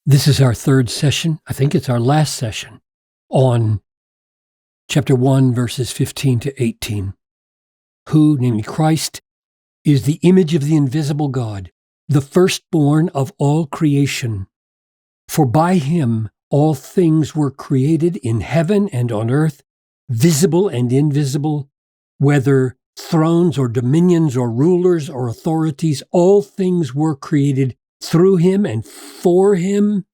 This is our third session. I think it's our last session on chapter 1, verses 15 to 18. Who, namely Christ, is the image of the invisible God, the firstborn of all creation. For by him all things were created in heaven and on earth, visible and invisible, whether thrones or dominions or rulers or authorities, all things were created through him and for him.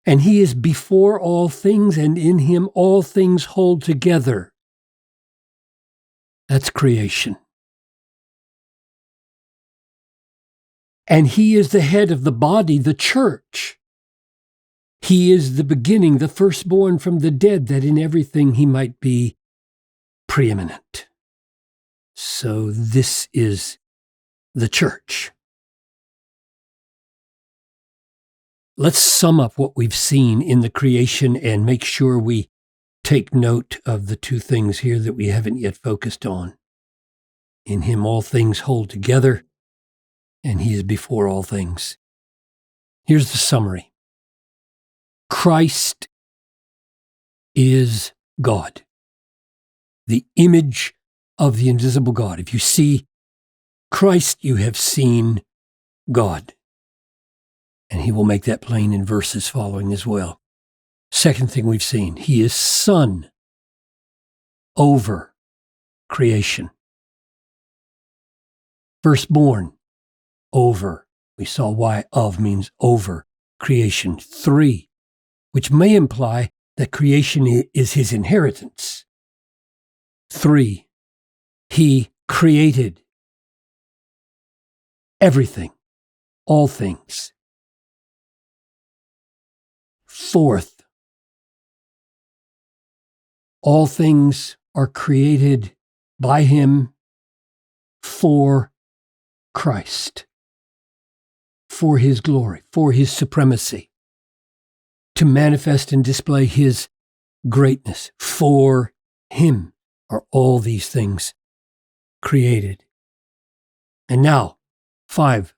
And he is before all things, and in him all things hold together. That's creation. And he is the head of the body, the church. He is the beginning, the firstborn from the dead, that in everything he might be preeminent. So this is the church. Let's sum up what we've seen in the creation and make sure we take note of the two things here that we haven't yet focused on. In him all things hold together, and he is before all things. Here's the summary. Christ is God, the image of the invisible God. If you see Christ, you have seen God. And he will make that plain in verses following as well. Second thing we've seen, he is son over creation. Firstborn over. We saw why of means over creation. 3, which may imply that creation is his inheritance. 3, he created everything, all things. 4th, all things are created by him for Christ, for his glory, for his supremacy, to manifest and display his greatness. For him are all these things created. And now, 5,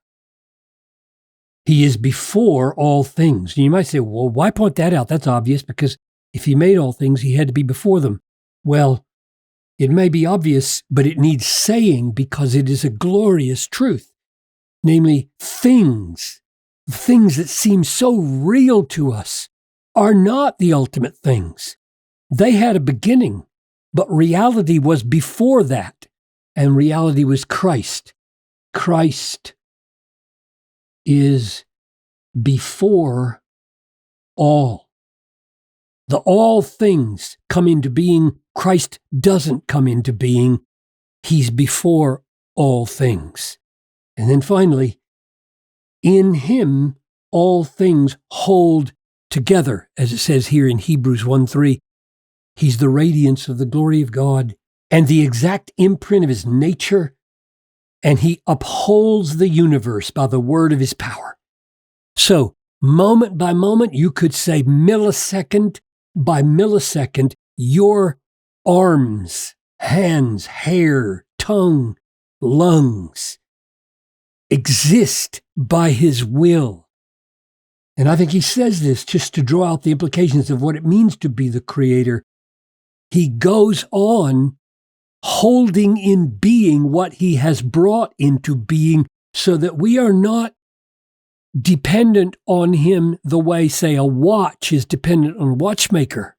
he is before all things. And you might say, well, why point that out? That's obvious, because if he made all things, he had to be before them. Well, it may be obvious, but it needs saying because it is a glorious truth. Namely, things that seem so real to us are not the ultimate things. They had a beginning, but reality was before that, and reality was Christ. Christ is before all. The all things come into being. Christ doesn't come into being. He's before all things. And then finally, in him all things hold together, as it says here in Hebrews 1:3. He's the radiance of the glory of God and the exact imprint of his nature, and he upholds the universe by the word of his power. So, moment by moment, you could say millisecond by millisecond, your arms, hands, hair, tongue, lungs exist by his will. And I think he says this just to draw out the implications of what it means to be the creator. He goes on holding in being what he has brought into being, so that we are not dependent on him the way, say, a watch is dependent on a watchmaker.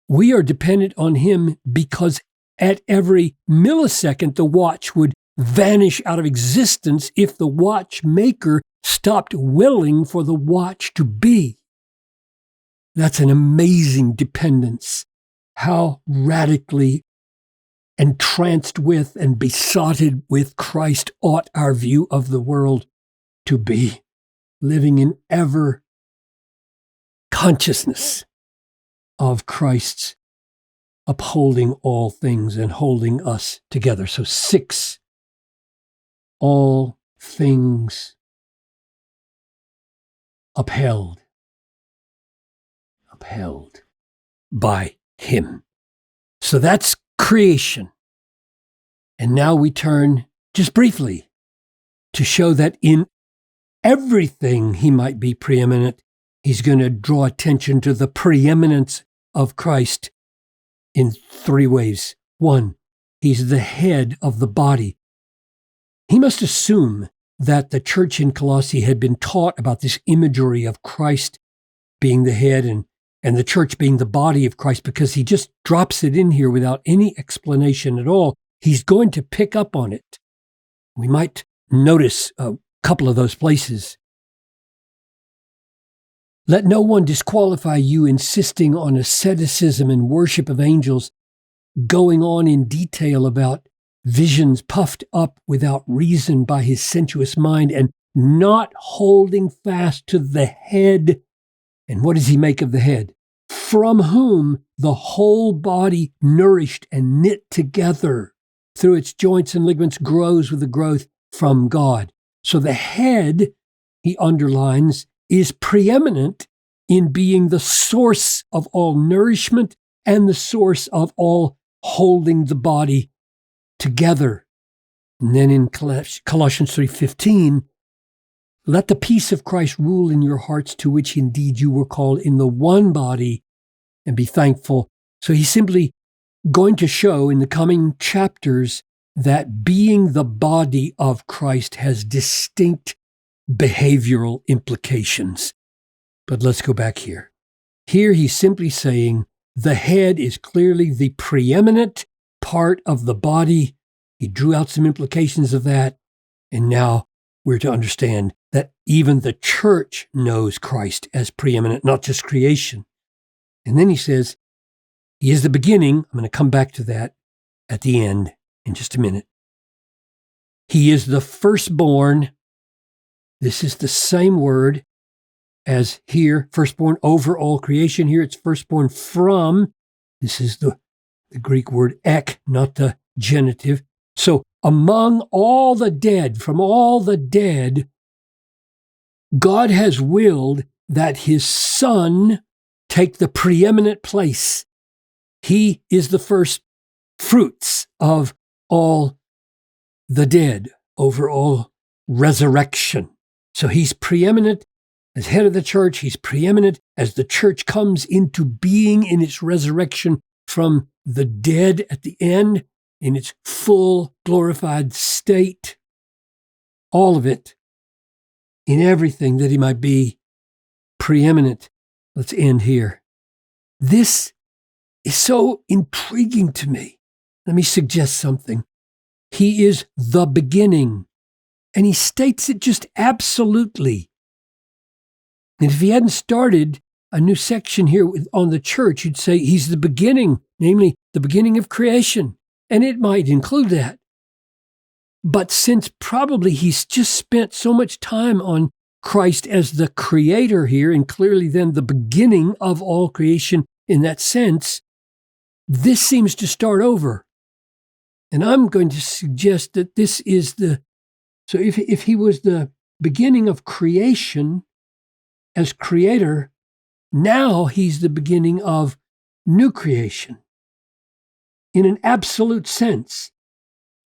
We are dependent on him because at every millisecond the watch would vanish out of existence if the watchmaker stopped willing for the watch to be. That's an amazing dependence. How radically entranced with and besotted with Christ ought our view of the world to be, living in ever consciousness of Christ's upholding all things and holding us together. So 6, all things upheld by him. So that's creation. And now we turn just briefly to show that in everything he might be preeminent, he's going to draw attention to the preeminence of Christ in three ways. One, he's the head of the body. He must assume that the church in Colossae had been taught about this imagery of Christ being the head and the church being the body of Christ, because he just drops it in here without any explanation at all. He's going to pick up on it. We might notice a couple of those places. Let no one disqualify you insisting on asceticism and worship of angels, going on in detail about visions puffed up without reason by his sensuous mind, and not holding fast to the head. And what does he make of the head? From whom the whole body, nourished and knit together through its joints and ligaments, grows with the growth from God. So the head, he underlines, is preeminent in being the source of all nourishment and the source of all holding the body together. And then in Colossians 3:15, let the peace of Christ rule in your hearts, to which indeed you were called in the one body, and be thankful. So he's simply going to show in the coming chapters that being the body of Christ has distinct behavioral implications. But let's go back here. Here he's simply saying the head is clearly the preeminent part of the body. He drew out some implications of that, and now we're to understand that even the church knows Christ as preeminent, not just creation. And then he says, he is the beginning. I'm going to come back to that at the end in just a minute. He is the firstborn. This is the same word as here, firstborn over all creation. Here it's firstborn from. This is the Greek word ek, not the genitive. So among all the dead, from all the dead, God has willed that his Son take the preeminent place. He is the first fruits of all the dead, over all resurrection. So he's preeminent as head of the church. He's preeminent as the church comes into being in its resurrection from the dead at the end, in its full glorified state. All of it, in everything that he might be preeminent. Let's end here. This is so intriguing to me. Let me suggest something. He is the beginning, and he states it just absolutely. And if he hadn't started a new section here on the church, you'd say he's the beginning, namely the beginning of creation, and it might include that. But since probably he's just spent so much time on Christ as the creator here, and clearly then the beginning of all creation in that sense, this seems to start over. And I'm going to suggest that this is so if he was the beginning of creation as creator, now he's the beginning of new creation. In an absolute sense,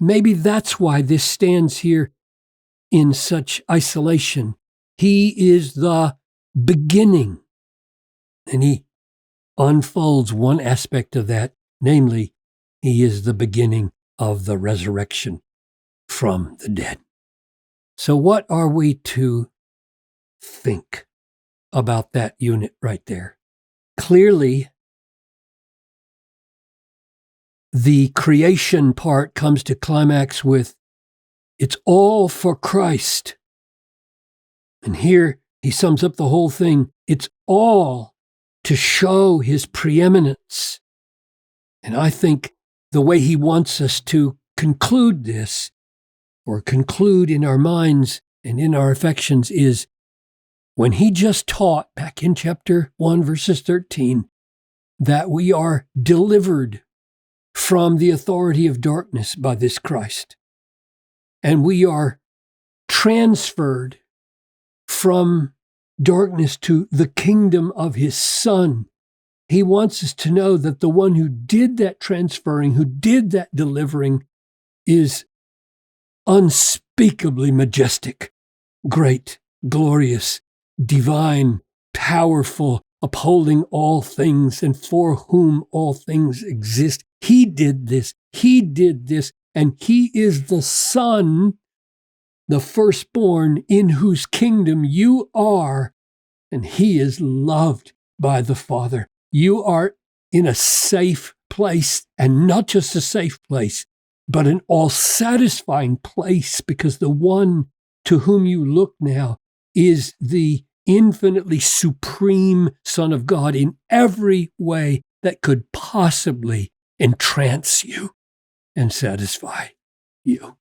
maybe that's why this stands here in such isolation. He is the beginning. And he unfolds one aspect of that, namely, he is the beginning of the resurrection from the dead. So what are we to think about that unit right there? Clearly, the creation part comes to climax with, it's all for Christ. And here he sums up the whole thing. It's all to show his preeminence. And I think the way he wants us to conclude this, or conclude in our minds and in our affections, is when he just taught back in chapter 1, verses 13, that we are delivered from the authority of darkness by this Christ. And we are transferred from darkness to the kingdom of his Son. He wants us to know that the one who did that transferring, who did that delivering, is unspeakably majestic, great, glorious, divine, powerful, upholding all things, and for whom all things exist. He did this, and he is the Son, the firstborn, in whose kingdom you are, and he is loved by the Father. You are in a safe place, and not just a safe place, but an all-satisfying place, because the one to whom you look now is the infinitely supreme Son of God in every way that could possibly entrance you and satisfy you.